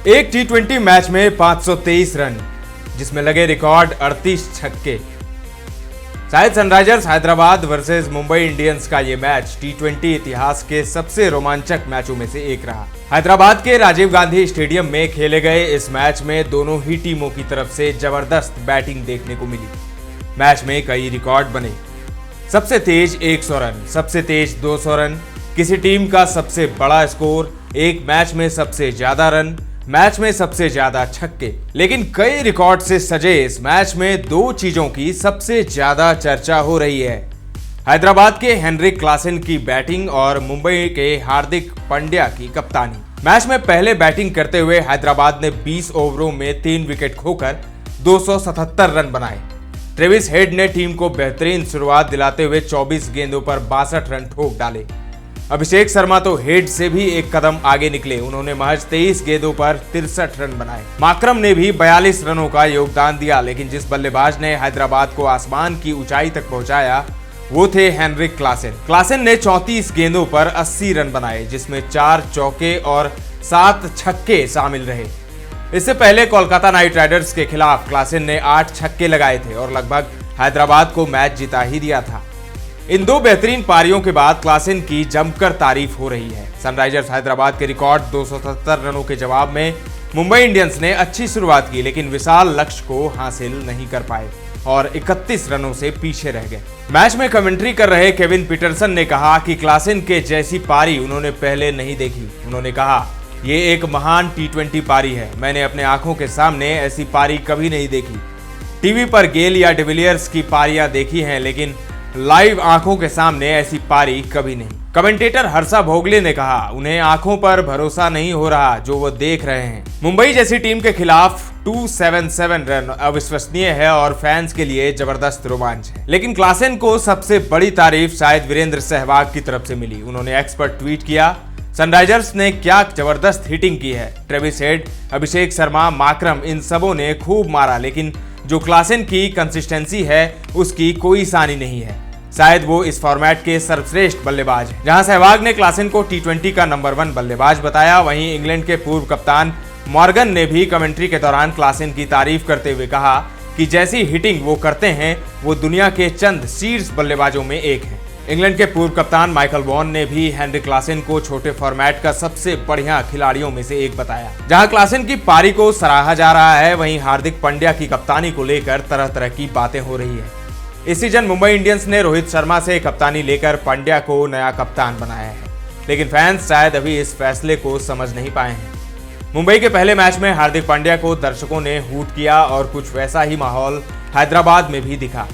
एक टी20 मैच में 523 रन, जिसमें लगे रिकॉर्ड 38 छक्के। शायद Sunrisers Hyderabad versus Mumbai Indians का ये मैच टी20 इतिहास के सबसे रोमांचक मैचों में से एक रहा। हैदराबाद के राजीव गांधी स्टेडियम में खेले गए इस मैच में दोनों ही टीमों की तरफ से जबरदस्त बैटिंग देखने को मिली। मैच में कई रिकॉर्ड बने। सबसे तेज 100 रन, सबसे तेज 200 रन, किसी टीम का सबसे बड़ा स्कोर, एक मैच में सबसे ज्यादा रन, मैच में सबसे ज्यादा छक्के। लेकिन कई रिकॉर्ड से सजे इस मैच में दो चीजों की सबसे ज्यादा चर्चा हो रही है। हैदराबाद के हेनरिक क्लासेन की बैटिंग और मुंबई के हार्दिक पांड्या की कप्तानी। मैच में पहले बैटिंग करते हुए हैदराबाद ने 20 ओवरों में 3 विकेट खोकर 277 रन बनाए। ट्रेविस हेड ने टीम को बेहतरीन शुरुआत दिलाते हुए 24 गेंदों पर 62 रन ठोक डाले। अभिषेक शर्मा तो हेड से भी एक कदम आगे निकले। उन्होंने महज 23 गेंदों पर 63 रन बनाए। माकरम ने भी 42 रनों का योगदान दिया, लेकिन जिस बल्लेबाज ने हैदराबाद को आसमान की ऊंचाई तक पहुंचाया वो थे हेनरिक क्लासेन। क्लासेन ने 34 गेंदों पर 80 रन बनाए, जिसमें 4 चौके और 7 छक्के शामिल रहे। इससे पहले कोलकाता नाइट राइडर्स के खिलाफ क्लासेन ने 8 छक्के लगाए थे और लगभग हैदराबाद को मैच जिता ही दिया था। इन दो बेहतरीन पारियों के बाद क्लासेन की जमकर तारीफ हो रही है। सनराइजर्स हैदराबाद के रिकॉर्ड 277 रनों के जवाब में मुंबई इंडियंस ने अच्छी शुरुआत की, लेकिन विशाल लक्ष्य को हासिल नहीं कर पाए और 31 रनों से पीछे रह गए। मैच में कमेंट्री कर रहे केविन पीटरसन ने कहा कि क्लासेन के जैसी पारी उन्होंने पहले नहीं देखी। उन्होंने कहा, ये एक महान टी20 पारी है। मैंने अपने आंखों के सामने ऐसी पारी कभी नहीं देखी। टीवी पर गेल या डिविलियर्स की पारियां देखी हैं, लेकिन लाइव आंखों के सामने ऐसी पारी कभी नहीं। कमेंटेटर हर्षा भोगले ने कहा, उन्हें आंखों पर भरोसा नहीं हो रहा जो वो देख रहे हैं। मुंबई जैसी टीम के खिलाफ 277 रन अविश्वसनीय है और फैंस के लिए जबरदस्त रोमांच है। लेकिन क्लासेन को सबसे बड़ी तारीफ शायद वीरेंद्र सहवाग की तरफ से मिली। उन्होंने एक्स पर ट्वीट किया, सनराइजर्स ने क्या जबरदस्त हिटिंग की है। ट्रेविस हेड, अभिषेक शर्मा, माकरम, इन सबों ने खूब मारा, लेकिन जो क्लासेन की कंसिस्टेंसी है उसकी कोई सानी नहीं है। शायद वो इस फॉर्मेट के सर्वश्रेष्ठ बल्लेबाज हैं। जहां सहवाग ने क्लासेन को टी20 का नंबर 1 बल्लेबाज बताया, वहीं इंग्लैंड के पूर्व कप्तान मॉर्गन ने भी कमेंट्री के दौरान क्लासेन की तारीफ करते हुए कहा कि जैसी हिटिंग वो करते हैं वो दुनिया के चंद शीर्ष बल्लेबाजों में एक है। इंग्लैंड के पूर्व कप्तान माइकल वॉन ने भी हेनरिक क्लासेन को छोटे फॉर्मेट का सबसे बढ़िया खिलाड़ियों में से एक बताया। जहां क्लासेन की पारी को सराहा जा रहा है, वहीं हार्दिक पांड्या की कप्तानी को लेकर तरह तरह की बातें हो रही है। इस सीजन मुंबई इंडियंस ने रोहित शर्मा से कप्तानी लेकर पांड्या को नया कप्तान बनाया है, लेकिन फैंस शायद अभी इस फैसले को समझ नहीं पाए हैं। मुंबई के पहले मैच में हार्दिक पांड्या को दर्शकों ने हूट किया और कुछ वैसा ही माहौल हैदराबाद में भी दिखा।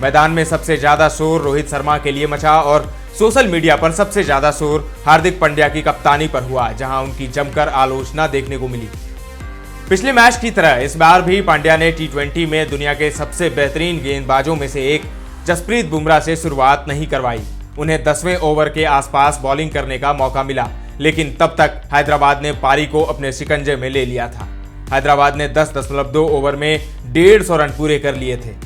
मैदान में सबसे ज्यादा शोर रोहित शर्मा के लिए मचा और सोशल मीडिया पर सबसे ज्यादा शोर हार्दिक पांड्या की कप्तानी पर हुआ, जहां उनकी जमकर आलोचना देखने को मिली। पिछले मैच की तरह इस बार भी पांड्या ने टी20 में दुनिया के सबसे बेहतरीन गेंदबाजों में से एक जसप्रीत बुमराह से शुरुआत नहीं करवाई। उन्हें 10वें ओवर के आसपास बॉलिंग करने का मौका मिला, लेकिन तब तक हैदराबाद ने पारी को अपने शिकंजे में ले लिया था। हैदराबाद ने 10.2 ओवर में 150 रन पूरे कर लिए थे।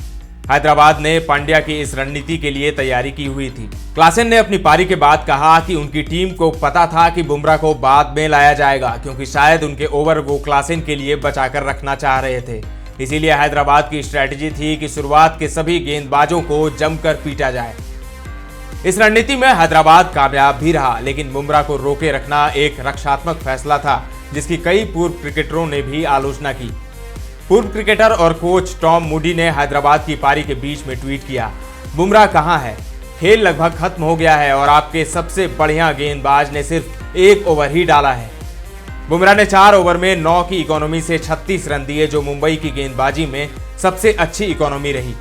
हैदराबाद ने पांड्या की इस रणनीति के लिए तैयारी की हुई थी। क्लासेन ने अपनी पारी के बाद कहा कि उनकी टीम को पता था कि बुमराह को बाद में लाया जाएगा, क्योंकि शायद उनके ओवर वो क्लासेन के लिए बचाकर रखना चाह रहे थे। इसीलिए हैदराबाद की स्ट्रैटेजी थी कि शुरुआत के सभी गेंदबाजों को जमकर पीटा जाए। इस रणनीति में हैदराबाद कामयाब भी रहा, लेकिन बुमराह को रोके रखना एक रक्षात्मक फैसला था, जिसकी कई पूर्व क्रिकेटरों ने भी आलोचना की। पूर्व क्रिकेटर और कोच टॉम मूडी ने हैदराबाद की पारी के बीच में ट्वीट किया, बुमराह कहां है? खेल लगभग खत्म हो गया है और आपके सबसे बढ़िया गेंदबाज ने सिर्फ 1 ओवर ही डाला है। बुमराह ने 4 ओवर में 9 की इकोनॉमी से 36 रन दिए, जो मुंबई की गेंदबाजी में सबसे अच्छी इकोनॉमी रही।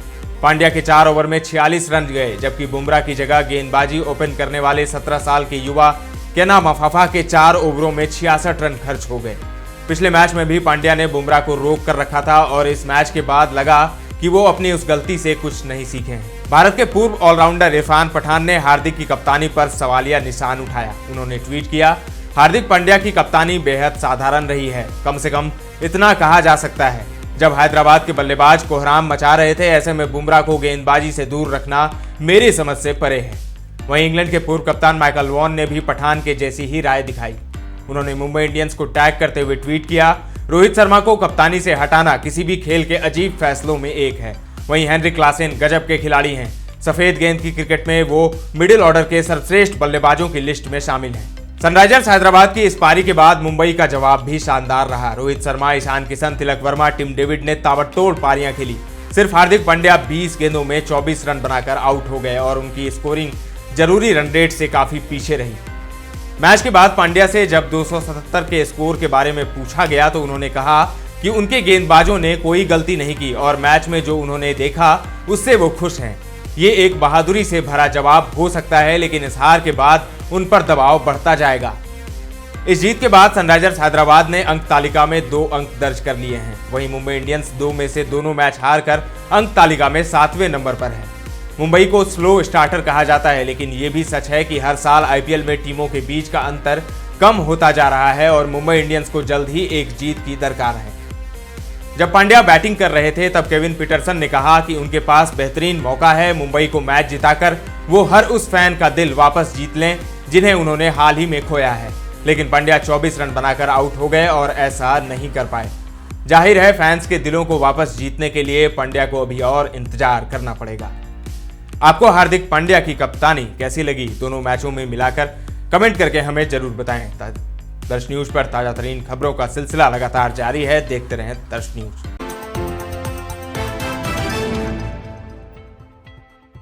पांड्या के 4 ओवर में 46 रन गए, जबकि बुमराह की जगह गेंदबाजी ओपन करने वाले 17 साल के युवा केना मफाफा के 4 ओवरों में 66 रन खर्च हो गए। पिछले मैच में भी पांड्या ने बुमराह को रोक कर रखा था और इस मैच के बाद लगा कि वो अपनी उस गलती से कुछ नहीं सीखे हैं। भारत के पूर्व ऑलराउंडर इरफान पठान ने हार्दिक की कप्तानी पर सवालिया निशान उठाया। उन्होंने ट्वीट किया, हार्दिक पांड्या की कप्तानी बेहद साधारण रही है। कम से कम इतना कहा जा सकता है, जब हैदराबाद के बल्लेबाज कोहराम मचा रहे थे, ऐसे में बुमराह को गेंदबाजी से दूर रखना मेरी समझ से परे है। वहीं इंग्लैंड के पूर्व कप्तान माइकल वॉन ने भी पठान के जैसी ही राय दिखाई। उन्होंने मुंबई इंडियंस को टैग करते हुए ट्वीट किया, रोहित शर्मा को कप्तानी से हटाना किसी भी खेल के अजीब फैसलों में एक है। वहीं हेनरी क्लासेन गजब के खिलाड़ी हैं। सफेद गेंद की क्रिकेट में वो मिडिल ऑर्डर के सर्वश्रेष्ठ बल्लेबाजों की लिस्ट में शामिल हैं। सनराइजर्स हैदराबाद की इस पारी के बाद मुंबई का जवाब भी शानदार रहा। रोहित शर्मा, ईशान किशन, तिलक वर्मा, टिम डेविड ने ताबड़तोड़ पारियां खेली। सिर्फ हार्दिक पांड्या 20 गेंदों में 24 रन बनाकर आउट हो गए और उनकी स्कोरिंग जरूरी रन रेट से काफी पीछे रही। मैच के बाद पांड्या से जब 277 के स्कोर के बारे में पूछा गया तो उन्होंने कहा कि उनके गेंदबाजों ने कोई गलती नहीं की और मैच में जो उन्होंने देखा उससे वो खुश हैं। ये एक बहादुरी से भरा जवाब हो सकता है, लेकिन इस हार के बाद उन पर दबाव बढ़ता जाएगा। इस जीत के बाद सनराइजर्स हैदराबाद ने अंक तालिका में 2 अंक दर्ज कर लिए हैं। वहीं मुंबई इंडियंस 2 में से दोनों मैच हारकर अंक तालिका में 7वें नंबर पर है। मुंबई को स्लो स्टार्टर कहा जाता है, लेकिन ये भी सच है कि हर साल आईपीएल में टीमों के बीच का अंतर कम होता जा रहा है और मुंबई इंडियंस को जल्द ही एक जीत की दरकार है। जब पांड्या बैटिंग कर रहे थे तब केविन पीटरसन ने कहा कि उनके पास बेहतरीन मौका है मुंबई को मैच जिताकर वो हर उस फैन का दिल वापस जीत लें जिन्हें उन्होंने हाल ही में खोया है। लेकिन पांड्या 24 रन बनाकर आउट हो गए और ऐसा नहीं कर पाए। जाहिर है फैंस के दिलों को वापस जीतने के लिए पांड्या को अभी और इंतजार करना पड़ेगा। आपको हार्दिक पांड्या की कप्तानी कैसी लगी दोनों मैचों में मिलाकर कमेंट करके हमें जरूर बताएं। दर्श न्यूज पर ताजा तरीन खबरों का सिलसिला लगातार जारी है। देखते रहें दर्श न्यूज।